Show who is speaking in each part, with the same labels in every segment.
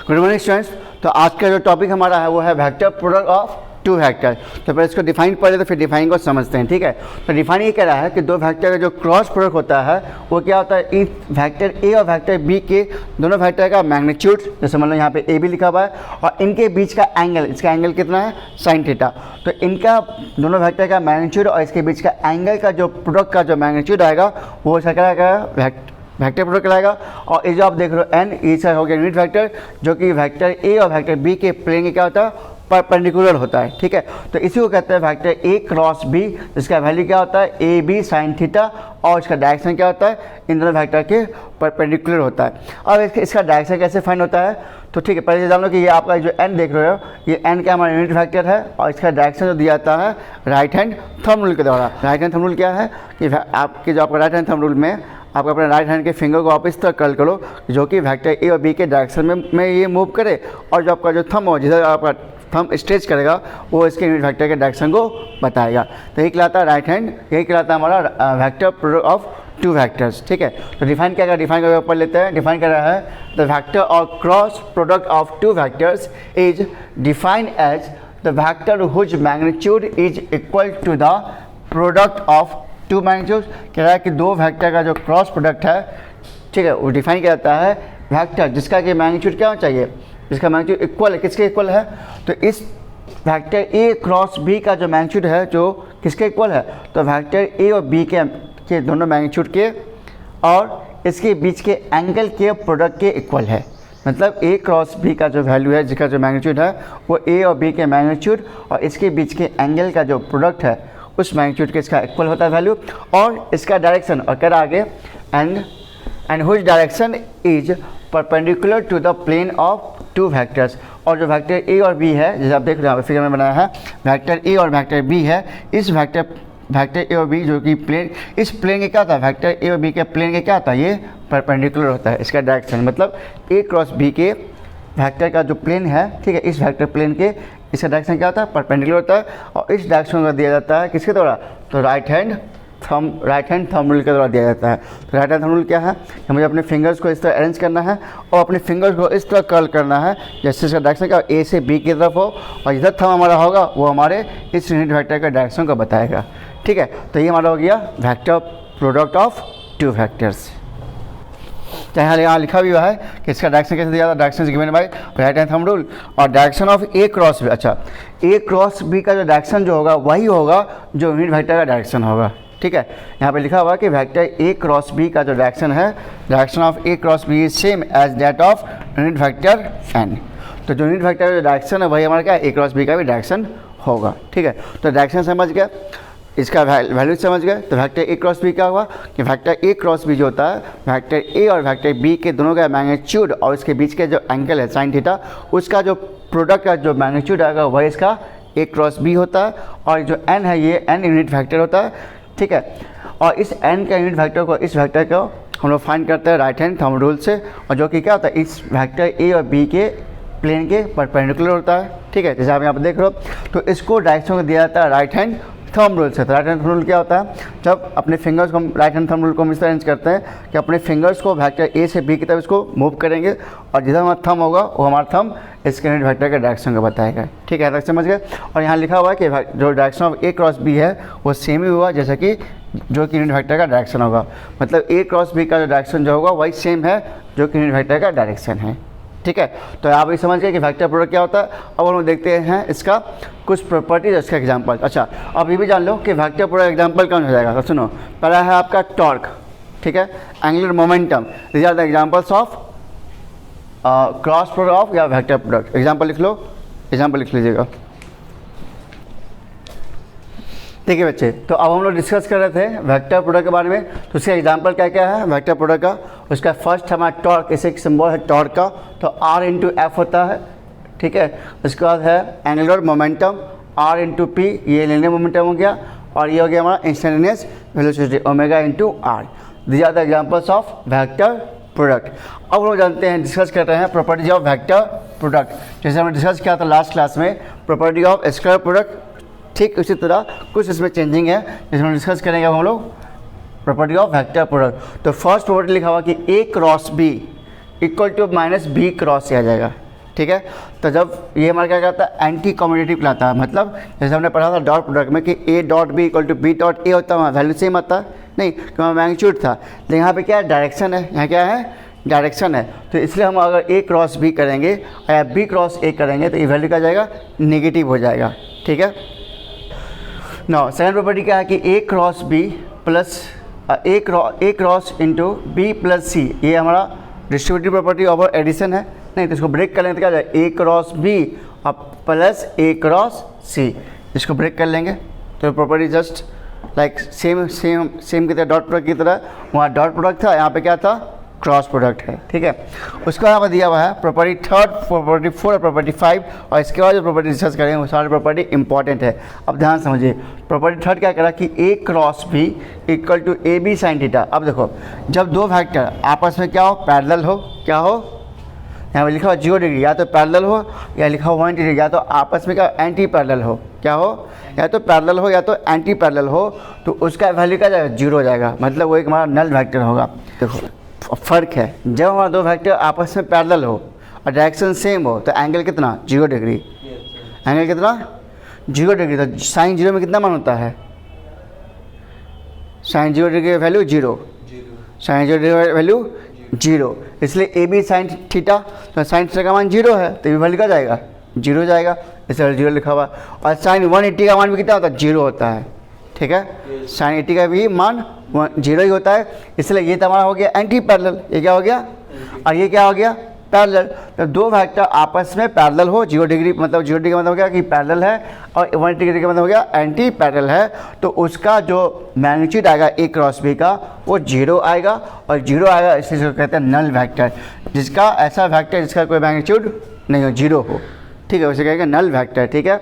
Speaker 1: Good morning students. तो आज का जो टॉपिक हमारा है वो है vector product of two vector. तो पहले इसको डिफाइन पढ़े तो फिर डिफाइन को समझते हैं, ठीक है। तो डिफाइन ये कह रहा है कि दो वेक्टर का जो क्रॉस प्रोडक्ट होता है वो क्या होता है, इस वेक्टर ए और वेक्टर बी के दोनों वेक्टर का मैग्नीट्यूड, जैसे मान लो यहाँ पे ए बी लिखा हुआ है, और इनके बीच का एंगल, इसका एंगल कितना है साइन थीटा। तो इनका दोनों वेक्टर का मैग्नीट्यूड और इसके बीच का एंगल का जो प्रोडक्ट का जो मैग्नीट्यूड आएगा वो इसका क्या आएगा, वेक्टर प्रोडक्ट कहलाएगा। और ये जो आप देख रहे हो एन, इसका हो गया यूनिट वेक्टर, जो कि वेक्टर ए और वेक्टर बी के प्लेन के क्या होता है, परपेंडिकुलर होता है, ठीक है। तो इसी को कहते हैं वेक्टर ए क्रॉस बी, जिसका वैल्यू क्या होता है ए बी साइन थीटा, और इसका डायरेक्शन क्या होता है इन दोनों वेक्टर के परपेंडिकुलर होता है। अब इसका डायरेक्शन कैसे फाइंड होता है, तो ठीक है, पहले जान लो कि ये आपका जो एन देख रहे हो, ये एन का हमारा यूनिट वेक्टर है, और इसका डायरेक्शन जो दिया जाता है राइट हैंड थंब रूल के द्वारा। राइट हैंड थंब रूल क्या है कि आपके जो आपका राइट हैंड थंब रूल में आप अपने राइट हैंड के फिंगर को आप इस तरह कर्ल करो जो कि वेक्टर ए और बी के डायरेक्शन में ये मूव करे, और जो आपका जो थंब हो, जिधर आपका थंब स्ट्रेच करेगा वो इसके यूनिट वेक्टर के डायरेक्शन को बताएगा। तो यही कहलाता है राइट हैंड, यही कहलाता है हमारा vector product of two vectors, ठीक है। तो डिफाइन क्या, डिफाइन करके ऊपर लेते हैं। डिफाइन कर रहा है द वेक्टर और cross product of two vectors is defined as the vector whose magnitude is equal to the product of two magnitude. कह रहा है कि दो वेक्टर का जो क्रॉस प्रोडक्ट है, ठीक है, वो डिफाइन किया जाता है वेक्टर जिसका कि मैग्नीट्यूड क्या होना चाहिए, जिसका मैग्नीट्यूड इक्वल है, किसके इक्वल है, तो इस वेक्टर ए क्रॉस बी का जो मैग्नीट्यूड है जो किसके इक्वल है, तो वेक्टर ए और बी के दोनों मैग्नीट्यूड के और इसके बीच के एंगल के प्रोडक्ट के इक्वल है। मतलब ए क्रॉस बी का जो वैल्यू है, जिसका जो मैग्नीट्यूड है वो ए और बी के मैग्नीट्यूड और इसके बीच के एंगल का जो प्रोडक्ट है उस मैग्नीट्यूड के इसका इक्वल होता है वैल्यू। और इसका डायरेक्शन, और कह रहा आगे and which direction is perpendicular to the plane of two vectors. और जो वेक्टर ए और बी है, जैसे आप देख रहे हो फिगर में बनाया है, वेक्टर ए और वेक्टर बी है, इस वेक्टर ए और बी जो कि प्लेन, इस प्लेन के क्या होता है, वेक्टर ए और बी के प्लेन के क्या होता है, ये परपेंडिकुलर होता है इसका डायरेक्शन। मतलब ए क्रॉस बी के वेक्टर का जो प्लेन है, ठीक है, इस वेक्टर प्लेन के इसका डायरेक्शन क्या होता है, परपेंडिकुलर होता है, और इस डायरेक्शन को दिया जाता है किसके द्वारा, तो राइट हैंड थंब रूल के द्वारा दिया जाता है। तो राइट हैंड थंब रूल क्या है कि मुझे अपने फिंगर्स को इस तरह अरेंज करना है और अपने फिंगर्स को इस तरह कर्ल करना है जैसे इसका डायरेक्शन क्या ए से बी की तरफ हो, और जिधर थंब हमारा होगा वो हमारे इस यूनिट वेक्टर के डायरेक्शन को बताएगा, ठीक है। तो ये हमारा हो गया vector product of two vectors. चाहे यहाँ लिखा भी हुआ है कि इसका डायरेक्शन कैसे दिया था, direction given by right hand thumb rule, और direction of A cross B. अच्छा, ए क्रॉस बी का जो डायरेक्शन जो होगा वही होगा जो यूनिट वेक्टर का डायरेक्शन होगा, ठीक है। यहाँ पे लिखा हुआ है कि वेक्टर ए क्रॉस बी का जो डायरेक्शन है, direction of A cross B is same as that of unit vector N. तो जो यूनिट वेक्टर का जो डायरेक्शन है वही हमारा क्या, ए क्रॉस बी का भी डायरेक्शन होगा, ठीक है। तो डायरेक्शन समझ गया, इसका वैल्यू समझ गए। तो वेक्टर ए क्रॉस बी क्या हुआ कि वेक्टर ए क्रॉस बी जो होता है, वेक्टर ए और वेक्टर बी के दोनों का मैग्नीट्यूड और इसके बीच के जो एंगल है साइन थीटा, उसका जो प्रोडक्ट का जो मैग्नीट्यूड आएगा वही इसका ए क्रॉस बी होता है। और जो एन है ये एन यूनिट वेक्टर होता है, ठीक है। और इस एन का यूनिट वेक्टर को, इस वेक्टर को हम लोग फाइंड करते हैं राइट हैंड थंब रूल से, और जो कि क्या होता है इस वेक्टर ए और बी के प्लेन के परपेंडिकुलर होता है, ठीक है। जैसे आप यहाँ पर देख रहे हो, तो इसको डायरेक्शन को दिया जाता है राइट हैंड थंब रूल से। तो राइट हैंड थंब रूल क्या होता है, जब अपने फिंगर्स को राइट हैंड थंब रूल को हम इस तरह अरेंज करते हैं कि अपने फिंगर्स को वेक्टर ए से बी की तरफ इसको मूव करेंगे, और जिधर हमारा थंब होगा वो हमारा थंब इसके यूनिट वेक्टर के डायरेक्शन को बताएगा, ठीक है। तक समझ गए। और यहाँ लिखा हुआ है कि जो direction of A cross B है वो सेम ही हुआ जैसा कि जो कि यूनिट वेक्टर का डायरेक्शन होगा। मतलब ए क्रॉस बी का जो डायरेक्शन जो होगा वही सेम है जो कि यूनिट वेक्टर का डायरेक्शन है, ठीक है। तो आप ये समझ गए कि वेक्टर प्रोडक्ट क्या होता है। अब हम लोग देखते हैं इसका कुछ प्रॉपर्टीज, इसका एग्जांपल। अच्छा, अब ये भी जान लो कि वेक्टर प्रोडक्ट एग्जांपल कौन हो जाएगा। तो सुनो, पहला है आपका टॉर्क, ठीक है, angular momentum. These are the examples of cross product of या वेक्टर प्रोडक्ट। एग्जांपल लिख लो, एग्जांपल लिख लीजिएगा, ठीक है बच्चे। तो अब हम लोग डिस्कस कर रहे थे वेक्टर प्रोडक्ट के बारे में। तो उसका एग्जांपल क्या क्या है वेक्टर प्रोडक्ट का। उसका फर्स्ट हमारा टॉर्क, इसे एक सिंबल है टॉर्क का, तो आर इंटू एफ होता है, ठीक है। उसके बाद है angular momentum, R into P, ये लिनियर मोमेंटम हो गया, और ये हो गया हमारा instantaneous velocity omega into R. These are the examples of vector product. अब हम लोग जानते हैं, डिस्कस कर रहे हैं प्रॉपर्टीज ऑफ वेक्टर प्रोडक्ट। जैसे हमने डिस्कस किया था लास्ट क्लास में प्रॉपर्टी ऑफ स्क्वायर प्रोडक्ट, ठीक उसी तरह कुछ इसमें चेंजिंग है जिसमें डिस्कस करेंगे हम लोग प्रॉपर्टी ऑफ वेक्टर प्रोडक्ट। तो फर्स्ट प्रॉपर्टी लिखा हुआ कि A cross B equal to minus B cross A आ जाएगा, ठीक है। तो जब ये हमारा क्या कहता है, एंटी कम्यूटेटिव कहलाता है। मतलब जैसे हमने पढ़ा था डॉट प्रोडक्ट में कि A dot B equal to B dot A होता है, वैल्यू सेम आता है नहीं, क्योंकि मैग्नीट्यूड था। लेकिन यहाँ पे क्या है, डायरेक्शन है, यहाँ क्या है, डायरेक्शन है। तो इसलिए हम अगर ए क्रॉस बी करेंगे या बी क्रॉस ए करेंगे तो ये वैल्यू क्या जाएगा, नेगेटिव हो जाएगा, ठीक है। नाउ सेकंड प्रॉपर्टी क्या है कि A cross B plus A cross into B plus सी, ये हमारा डिस्ट्रीब्यूटिव प्रॉपर्टी ओवर एडिशन है। नहीं तो इसको ब्रेक कर लेंगे तो क्या जाए, ए क्रॉस बी और प्लस ए क्रॉस सी, इसको ब्रेक कर लेंगे तो प्रॉपर्टी जस्ट लाइक सेम की तरह डॉट प्रोडक्ट की तरह, वहाँ डॉट प्रोडक्ट था, यहाँ पे क्या था, क्रॉस प्रोडक्ट है, ठीक है। उसका यहाँ पर दिया हुआ है प्रॉपर्टी थर्ड, प्रॉपर्टी 4 और प्रॉपर्टी 5, और इसके बाद जो प्रॉपर्टी डिस्कस करेंगे वो सारी प्रॉपर्टी इंपॉर्टेंट है। अब ध्यान समझिए, प्रॉपर्टी थर्ड क्या करा कि A cross B equal to A B sine theta. अब देखो, जब दो वेक्टर आपस में क्या हो, पैरेलल हो, क्या हो, यहाँ पर लिखा हुआ 0 डिग्री, या तो पैरेलल हो या लिखा हुआ 1 डिग्री, या तो आपस में क्या एंटी पैरेलल हो, क्या हो, या तो पैरेलल हो या तो एंटी पैरेलल हो, तो उसका वैल्यू क्या जाएगा, 0 हो जाएगा। मतलब वो एक हमारा नल वेक्टर होगा। देखो फ़र्क है, जब हमारा दो वेक्टर आपस में पैरेलल हो और डायरेक्शन सेम हो तो एंगल कितना, 0 डिग्री, एंगल कितना, 0 डिग्री। तो साइन 0 में कितना मान होता है, साइन 0 डिग्री की वैल्यू 0, साइन 0 डिग्री की वैल्यू 0, इसलिए ए बी साइन थीटा, तो साइन थीटा का मान 0 है तो ये वैल्यू क्या जाएगा, 0 जाएगा, इसलिए 0 लिखा हुआ। और साइन 180 का मान भी कितना होता है, 0 होता है, ठीक है। साइन 80 का भी मान 0 ही होता है, इसलिए ये तो हमारा हो गया एंटी पैरेलल, ये क्या हो गया, और ये क्या हो गया, पैरेलल। तो दो वेक्टर आपस में पैरेलल हो, 0 डिग्री मतलब 0 डिग्री का मतलब हो गया कि पैरेलल है, और 180 डिग्री का मतलब हो गया एंटी पैरेलल है, तो उसका जो मैग्नीट्यूड आएगा ए क्रॉस बी का वो 0 आएगा, और 0 आएगा इसलिए इसको कहते हैं नल वेक्टर, जिसका ऐसा वेक्टर जिसका कोई मैग्नीट्यूड नहीं हो, 0 हो, ठीक है, उसे कहेंगे नल वेक्टर, ठीक है।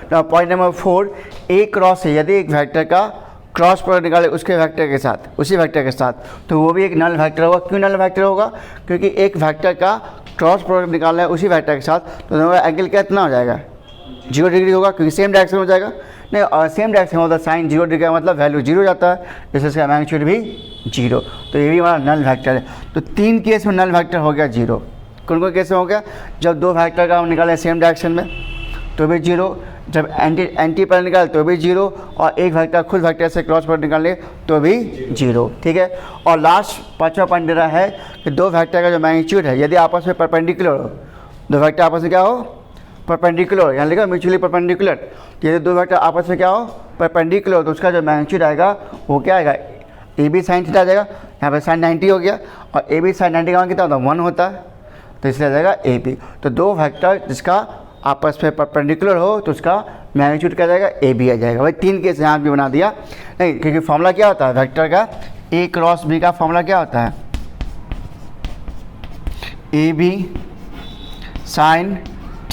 Speaker 1: तो पॉइंट नंबर 4, ए क्रॉस है, यदि एक वेक्टर का क्रॉस प्रोडक्ट निकाले उसके वेक्टर के साथ, उसी वेक्टर के साथ, तो वो भी एक नल वेक्टर होगा। क्यों नल वेक्टर होगा, क्योंकि एक वेक्टर का क्रॉस प्रोडक्ट निकालना है उसी वेक्टर के साथ, तो दोनों का एंगल कितना हो जाएगा, 0 डिग्री होगा, क्योंकि सेम डायरेक्शन हो जाएगा। नहीं, और सेम डायरेक्शन होता है साइन 0 डिग्री का मतलब वैल्यू 0 हो जाता है, जैसे इसका मैग्नीट्यूड भी 0, तो ये भी हमारा नल वेक्टर है। तो 3 केस में नल वेक्टर हो गया 0। कौन कौन केस में हो गया, जब दो वेक्टर का हम निकालें सेम डायरेक्शन में तो भी 0, जब एंटी पैरेलल निकाले तो भी 0, और एक वेक्टर खुद वेक्टर से क्रॉस प्रोडक्ट निकाले तो भी 0, ठीक है। और लास्ट 5वां पॉइंट दे रहा है कि दो वेक्टर का जो मैग्नीट्यूड है यदि आपस में परपेंडिकुलर हो, दो वेक्टर आपस में क्या हो, परपेंडिकुलर, यहाँ लिखा म्यूचुअली परपेंडिकुलर, यदि दो वेक्टर आपस में क्या हो, परपेंडिकुलर, तो उसका जो मैग्नीट्यूड आएगा वो क्या आएगा, ए बी साइन थीटा आ जाएगा। यहाँ पर साइन 90 हो गया, और ए बी साइन 90 का मान कितना होता है, 1 होता है, तो इसलिए आ जाएगा ए बी। तो दो वेक्टर जिसका आपस में परपेंडिकुलर हो तो उसका मैग्नीट्यूड क्या जाएगा, ए बी आ जाएगा। भाई 3 केस यहाँ भी बना दिया, नहीं क्योंकि फॉर्मूला क्या होता है वेक्टर का, ए क्रॉस बी का फॉर्मूला क्या होता है, ए बी साइन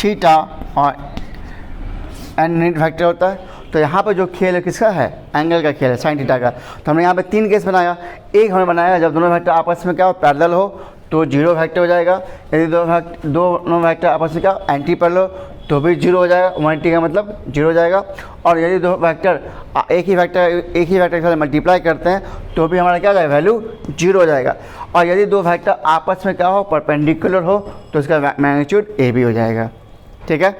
Speaker 1: थीटा और एन यूनिट वेक्टर होता है। तो यहाँ पर जो खेल है किसका है, एंगल का खेल है, साइन थीटा का। तो हमने यहाँ पे 3 केस बनाया, एक हमने बनाया जब दोनों वेक्टर आपस में क्या हो, पैरेलल हो तो 0 वेक्टर हो जाएगा, यदि दोनों वेक्टर आपस में क्या एंटी पैरेलल हो तो भी 0 हो जाएगा, 180 का मतलब 0 हो जाएगा। और यदि दो वेक्टर एक ही वेक्टर के साथ मल्टीप्लाई करते हैं तो भी हमारा क्या हो जाएगा, वैल्यू 0 हो जाएगा। और यदि दो वेक्टर आपस में क्या हो, परपेंडिकुलर हो तो उसका मैग्नीट्यूड ए बी हो जाएगा, ठीक है।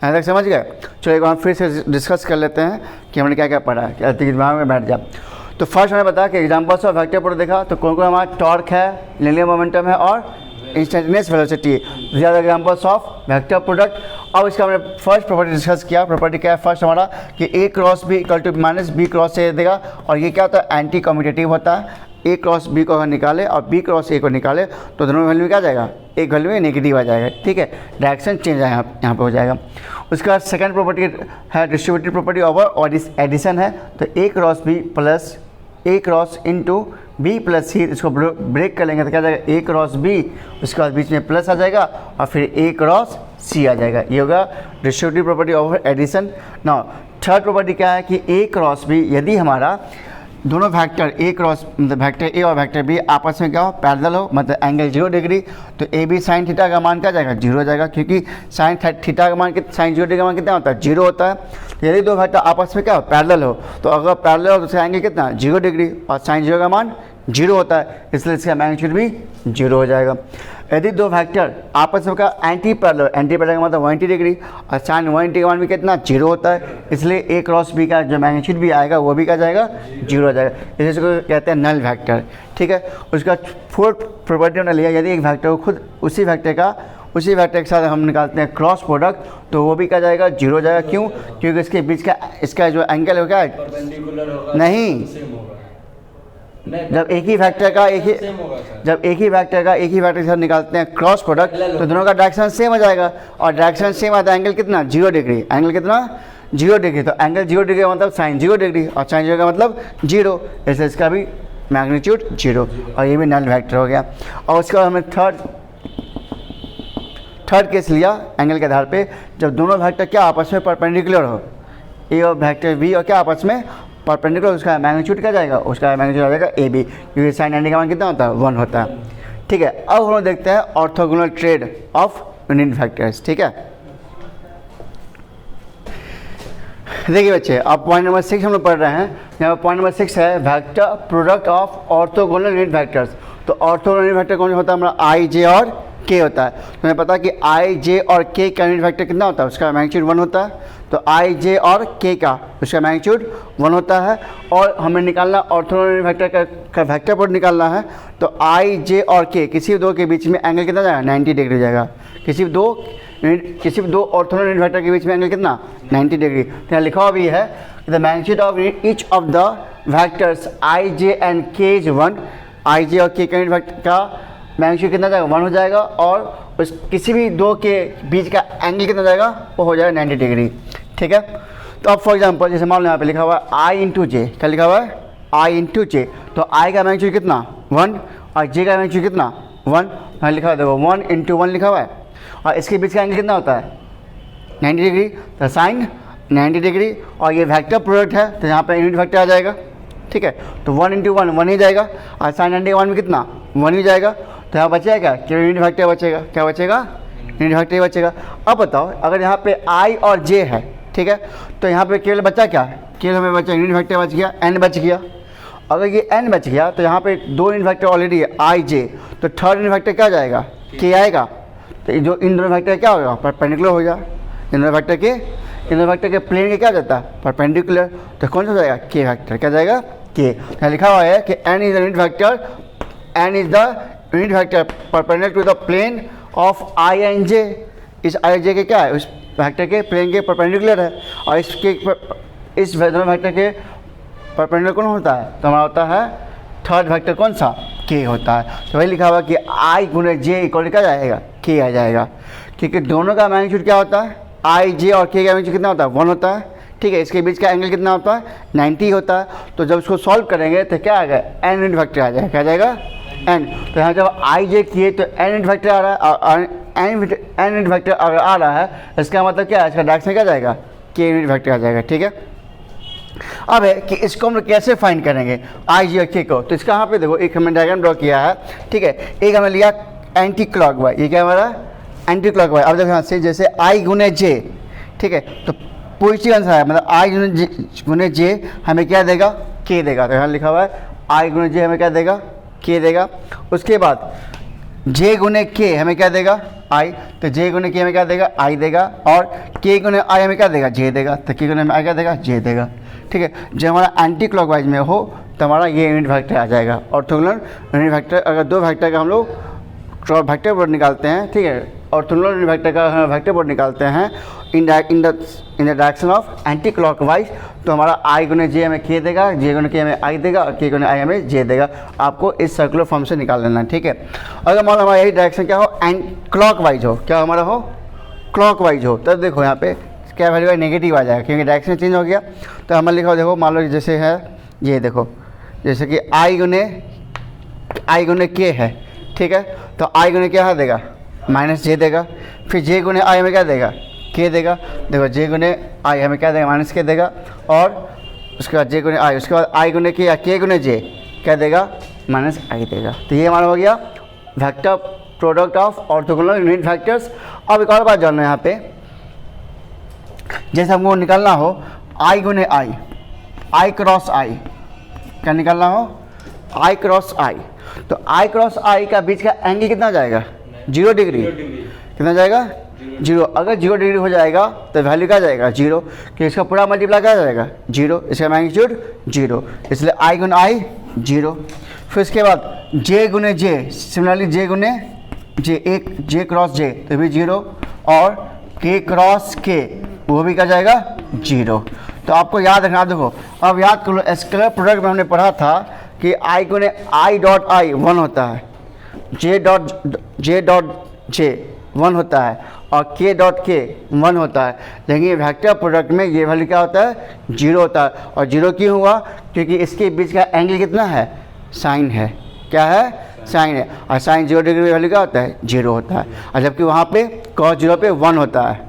Speaker 1: यहाँ तक समझ गए। चलो एक बार फिर से डिस्कस कर लेते हैं कि हमने क्या क्या पढ़ा है, क्या दिमाग में बैठ जाए। तो फर्स्ट हमने बताया कि एग्जाम्पल्स ऑफ वेक्टर प्रोडक्ट देखा, तो कौन कौन हमारा टॉर्क है, लीनियर मोमेंटम है और instantaneous velocity, these are examples of vector product. अब इसका हमने फर्स्ट प्रॉपर्टी डिस्कस किया। प्रॉपर्टी क्या है फर्स्ट हमारा कि A cross B equal to minus B cross A देगा, और ये क्या होता है, एंटी कम्यूटेटिव होता है। ए क्रॉस बी को अगर निकाले और बी क्रॉस ए को निकाले तो दोनों वैल्यू में क्या जाएगा, एक वैल्यू में नेगेटिव आ जाएगा, ठीक है, डायरेक्शन चेंज यहाँ पे हो जाएगा। उसके बाद सेकंड प्रॉपर्टी है डिस्ट्रीब्यूटिव प्रॉपर्टी ओवर एडिशन है। तो ए क्रॉस बी प्लस ए क्रॉस इंटू बी प्लस सी, इसको ब्रेक कर लेंगे तो क्या जाएगा, ए क्रॉस बी, उसके बाद बीच में प्लस आ जाएगा और फिर ए क्रॉस सी आ जाएगा। ये होगा distributive property over addition. Now third property क्या है कि ए क्रॉस बी, यदि हमारा दोनों वेक्टर ए क्रॉस मतलब वेक्टर ए और वेक्टर बी आपस में क्या हो, पैरेलल हो, मतलब एंगल 0 डिग्री, तो ए बी साइन थीटा का मान क्या जाएगा, 0 हो जाएगा, क्योंकि साइन थीटा का मान साइन 0 डिग्री का मान कितना होता है, 0 होता है। तो यदि दो वेक्टर आपस में क्या हो, पैरेलल हो, तो अगर पैरेलल हो तो उसका एंगल कितना, 0 डिग्री, और साइन 0 का मान 0 होता है, इसलिए इसका मैग्नीट्यूड भी 0 हो जाएगा। यदि दो वेक्टर आपस में का एंटी पैरेलल का मतलब 180 डिग्री और साइन 180 के मान भी कितना 0 होता है, इसलिए ए क्रॉस बी का जो मैग्नीट्यूड भी आएगा वो भी क्या जाएगा 0 हो जाएगा, इसको कहते हैं नल वेक्टर। ठीक है, उसका फोर्थ प्रॉपर्टी हमने लिया, यदि एक वेक्टर को खुद उसी वेक्टर के साथ हम निकालते हैं क्रॉस प्रोडक्ट तो वो भी क्या जाएगा 0 हो जाएगा। क्यों? क्योंकि इसके बीच का इसका जो एंगल है क्या है नहीं, जब एक ही वेक्टर का एक ही वेक्टर के साथ निकालते हैं क्रॉस प्रोडक्ट तो दोनों का डायरेक्शन सेम हो जाएगा, और डायरेक्शन सेम आता है एंगल कितना 0 डिग्री, एंगल कितना 0 डिग्री, तो एंगल 0 डिग्री का मतलब साइन 0 डिग्री और साइन 0 का मतलब 0, इसलिए इसका भी मैग्नीट्यूड 0 और ये भी नल वेक्टर हो गया। और उसके बाद हमें थर्ड केस लिया एंगल के आधार पे, जब दोनों वेक्टर क्या आपस में परपेंडिकुलर हो, ए और वेक्टर बी और क्या आपस में परपेंडिकुलर, उसका मैग्नीट्यूड क्या जाएगा, उसका मैग्नीट्यूड आ जाएगा ए बी, क्योंकि साइन 90 का मान कितना होता है 1 होता है। ठीक है, अब हम लोग देखते हैं orthogonal trade off unit vectors. ठीक है, देखिए बच्चे अब पॉइंट नंबर 6 हम लोग पढ़ रहे हैं, यहाँ पर पॉइंट नंबर 6 है vector product of orthogonal unit vectors. तो ऑर्थोगोनल यूनिट वेक्टर कौन होता है हमारा आई जे और के होता है। तो हमें पता है कि आई जे और के का यूनिट वेक्टर कितना होता है, उसका मैग्नीट्यूड 1 होता है, तो आई जे और के का उसका मैग्नीट्यूड 1 होता है। और हमें निकालना ऑर्थोगोनल यूनिट वेक्टर का वेक्टर प्रोडक्ट निकालना है, तो आई जे और के किसी दो के बीच में एंगल कितना जाएगा 90 डिग्री जाएगा, किसी भी दो ऑर्थोगोनल यूनिट वेक्टर के बीच में एंगल कितना 90 डिग्री। तो यहाँ लिखा हुआ भी है the magnitude of each of the vectors I J and के इज 1, आई जे और के का यूनिट वेक्टर का मैग्नीट्यूड कितना जाएगा 1 हो जाएगा, और उस किसी भी दो के बीच का एंगल कितना जाएगा वो हो जाएगा 90 डिग्री। ठीक है, तो अब फॉर एग्जांपल जैसे मान लो यहाँ पे लिखा हुआ है आई इंटू जे, क्या लिखा हुआ है आई इंटू जे, तो आई का मैग्नीट्यूड कितना 1 और जे का मैग्नीट्यूड कितना 1, यहाँ लिखा हुआ देखो 1 इंटू 1 लिखा हुआ है, और इसके बीच का एंगल कितना होता है 90 डिग्री, तो साइन 90 डिग्री, और ये वेक्टर प्रोडक्ट है तो यहाँ पे यूनिट वेक्टर आ जाएगा। ठीक है, तो 1 इंटू 1 1 ही जाएगा, और साइन 90 1 में कितना 1 ही जाएगा, तो यहाँ बचेगा क्या यूनिट वेक्टर बचेगा, क्या बचेगा यूनिट वेक्टर ही बचेगा। अब बताओ अगर यहाँ पे आई और जे है, ठीक है, तो यहाँ पे केवल बचा क्या, केवल हमें बचा यूनिट वेक्टर बच गया, एन बच गया। अगर ये एन बच गया तो यहाँ पे दो यूनिट वेक्टर ऑलरेडी है आई जे, तो थर्ड यूनिट वेक्टर क्या जाएगा के आएगा, तो जो इन दोनों वेक्टर क्या होगा परपेंडिकुलर हो जाएगा, इन दोनों वेक्टर के प्लेन के क्या जाता है परपेंडिकुलर, तो कौन सा जाएगा के वेक्टर, क्या जाएगा के। यहाँ लिखा हुआ है कि n is the unit vector, n is the unit vector perpendicular to the plane of I and J, इस आई जे के क्या है उस वेक्टर के प्लेन के परपेंडिकुलर है, और इस दोनों वेक्टर के परपेंडिकुलर कौन होता है, तो हमारा होता है थर्ड वेक्टर कौन सा के होता है। तो वही लिखा हुआ कि आई गुणे जे इक्वल क्या जाएगा के आ जाएगा, क्योंकि दोनों का मैग्नीट्यूड क्या होता है आई जे और के का मैग्नीट्यूड कितना होता है 1 होता है। ठीक है, इसके बीच का एंगल कितना होता है 90 होता है, तो जब इसको सॉल्व करेंगे तो क्या आएगा एन यूनिट वेक्टर आ जाएगा, क्या जाएगा एन। तो यहाँ जब आई जे किए तो एन यूनिट वेक्टर आ रहा है, और एन यूनिट वेक्टर अगर आ रहा है इसका मतलब क्या है, इसका डायरेक्शन क्या जाएगा के यूनिट वेक्टर आ जाएगा। ठीक है, अब है कि इसको हम लोग कैसे फाइंड करेंगे आई जी और के को, तो इसका यहाँ पे देखो एक हमने डायग्राम ड्रॉ किया है। ठीक है, एक हमें लिया एंटी क्लॉकवाइज, ये क्या हमारा एंटी क्लॉकवाइज। अब देखो यहाँ से जैसे आई गुने जे, ठीक है, तो पॉजिटिव आंसर है, मतलब आई गुने जे हमें क्या देगा के देगा, तो यहाँ लिखा हुआ है आई गुने जे हमें क्या देगा के देगा। उसके बाद जे गुने के हमें क्या देगा आई, तो जे गुने के हमें क्या देगा आई देगा, और के गुने आई हमें क्या देगा जे देगा, तो के गुने आई क्या देगा जे देगा। ठीक है, जब हमारा एंटी क्लॉकवाइज में हो तो हमारा ये यूनिट वेक्टर आ जाएगा ऑर्थोगोनल यूनिट वेक्टर। अगर दो वेक्टर का हम लोग वेक्टर बोर्ड निकालते हैं, ठीक है, ऑर्थोगोनल यूनिट वेक्टर का हम वेक्टर बोर्ड निकालते हैं in the direction of anti clockwise, तो हमारा आई गुने जे हमें के देगा, जे गुने के हमें आई देगा, और के गुने आई हमें जे देगा। आपको इस सर्कुलर फॉर्म से निकाल लेना है। ठीक है, अगर मान लो हमारा यही डायरेक्शन क्या हो एंड क्लॉकवाइज हो, क्या हमारा हो क्लॉकवाइज हो, तब देखो यहाँ पे क्या वैल्यू नेगेटिव आ जाएगा क्योंकि डायरेक्शन चेंज हो गया। तो हमें लिखा देखो मान लो जैसे है ये देखो जैसे कि आई गुने के है, ठीक है, तो आई गुने क्या देगा माइनस जे देगा, फिर जे गुने आई हमें क्या देगा के देगा, देखो जे गुने आई हमें क्या देगा माइनस के देगा, और उसके बाद जे गुने आई, उसके बाद आई गुने के या के गुने जे क्या देगा माइनस आई देगा। तो ये हमारा हो गया vector product of orthogonal unit vectors. अब एक और बात जानना है यहाँ पे, जैसे हमको निकालना हो आई गुने आई क्रॉस आई, क्या निकालना हो आई क्रॉस आई, तो आई क्रॉस आई का बीच का एंगल कितना जाएगा 0 डिग्री, कितना जाएगा 0। अगर 0 डिग्री हो जाएगा तो वैल्यू क्या जाएगा 0, कि इसका पूरा मल्टीप्लाई क्या जाएगा 0, इसका मैग्नीट्यूड 0, इसलिए I गुना I 0। फिर इसके बाद J गुने J, सिमिलरली J गुने J, एक J क्रॉस J तो भी 0, और K क्रॉस K वो भी क्या जाएगा 0। तो आपको याद रखना, देखो अब याद कर लो, स्केलर प्रोडक्ट में हमने पढ़ा था कि I गुने I डॉट I 1 होता है, J डॉट J 1 होता है, और K डॉट K 1 होता है। लेकिन वेक्टर प्रोडक्ट में ये वैल्यू क्या होता है 0 होता है। और 0 क्यों हुआ, क्योंकि इसके बीच का एंगल कितना है, साइन है, क्या है साइन है, और साइन 0 डिग्री वैल्यू क्या होता है 0 होता है। और जबकि वहाँ पे cos 0 पे 1 होता है,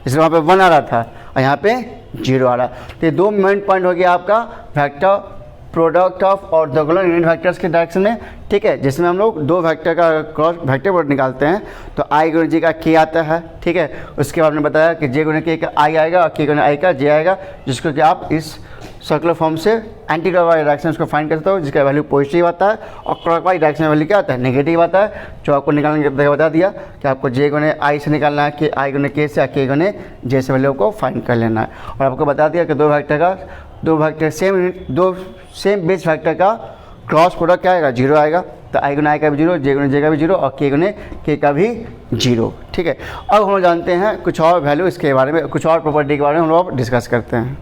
Speaker 1: इसलिए वहाँ पे 1 आ रहा था और यहाँ पे 0 आ रहा है। तो ये दो मेन पॉइंट हो गया आपका vector product of orthogonal unit vectors के डायरेक्शन में, ठीक है, जिसमें हम लोग दो वेक्टर का क्रॉस वेक्टर प्रोडक्ट निकालते हैं। तो I गुणे J का K आता है, ठीक है। उसके बाद हमने बताया कि J गुणे K का I आएगा और K गुणे I का J आएगा, जिसको कि आप इस सर्कुलर फॉर्म से एंटी क्लॉकवाइज डायरेक्शन को फाइंड करते हो, जिसका वैल्यू पॉजिटिव आता है, और क्लॉकवाइज डायरेक्शन में वैल्यू क्या आता है नेगेटिव आता है। जो आपको निकालने के बता दिया कि आपको J गुणे I से निकालना है, कि I गुणे K से, K गुणे J से वैल्यू को फाइंड कर लेना है। और आपको बता दिया कि दो वेक्टर सेम बेस वेक्टर का क्रॉस प्रोडक्ट क्या आएगा 0 आएगा। तो I गुना I का भी 0, J गुने J का भी 0, और K गुने K का भी 0, ठीक है। अब हम जानते हैं कुछ और वैल्यू इसके बारे में, कुछ और प्रॉपर्टी के बारे में हम लोग डिस्कस करते हैं।